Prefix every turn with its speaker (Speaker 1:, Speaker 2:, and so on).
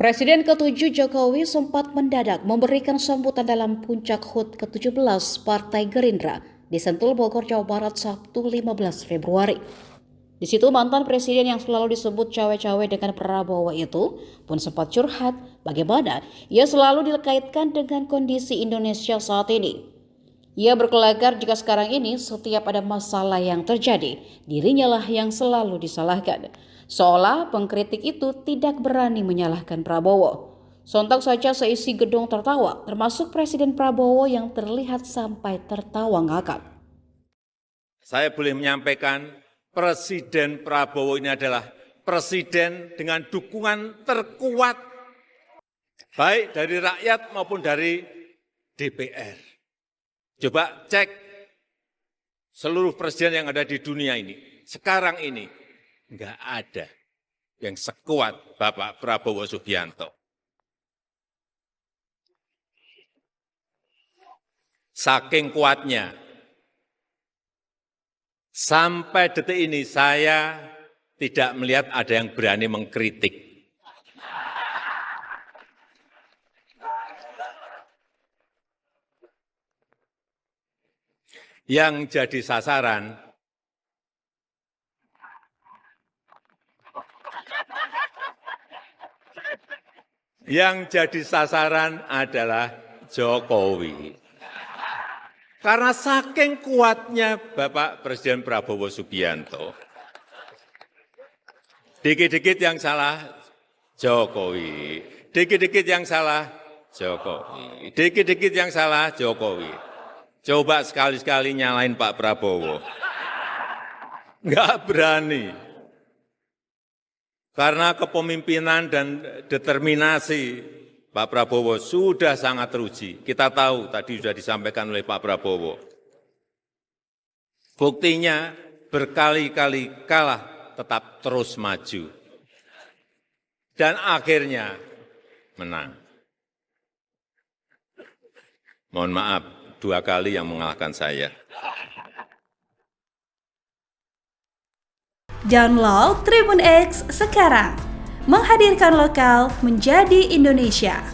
Speaker 1: Presiden ke-7 Jokowi sempat mendadak memberikan sambutan dalam puncak HUT ke-17 Partai Gerindra di Sentul, Bogor, Jawa Barat, Sabtu 15 Februari. Di situ mantan presiden yang selalu disebut cawe-cawe dengan Prabowo itu pun sempat curhat bagaimana ia selalu dikaitkan dengan kondisi Indonesia saat ini. Ia berkelakar jika sekarang ini setiap ada masalah yang terjadi, dirinya lah yang selalu disalahkan. Seolah pengkritik itu tidak berani menyalahkan Prabowo. Sontak saja seisi gedung tertawa, termasuk Presiden Prabowo yang terlihat sampai tertawa ngakak.
Speaker 2: Saya boleh menyampaikan Presiden Prabowo ini adalah presiden dengan dukungan terkuat, baik dari rakyat maupun dari DPR. Coba cek seluruh presiden yang ada di dunia ini, sekarang ini enggak ada yang sekuat Bapak Prabowo Subianto. Saking kuatnya, sampai detik ini saya tidak melihat ada yang berani mengkritik. Yang jadi sasaran adalah Jokowi. Karena saking kuatnya Bapak Presiden Prabowo Subianto. Dikit-dikit yang salah Jokowi, dikit-dikit yang salah Jokowi, dikit-dikit yang salah Jokowi. Coba sekali-sekali nyalain Pak Prabowo. Enggak berani. Karena kepemimpinan dan determinasi Pak Prabowo sudah sangat teruji. Kita tahu tadi sudah disampaikan oleh Pak Prabowo. Buktinya berkali-kali kalah tetap terus maju. Dan akhirnya menang. Mohon maaf, 2 kali yang mengalahkan saya.
Speaker 3: Download Tribun X sekarang, menghadirkan lokal menjadi Indonesia.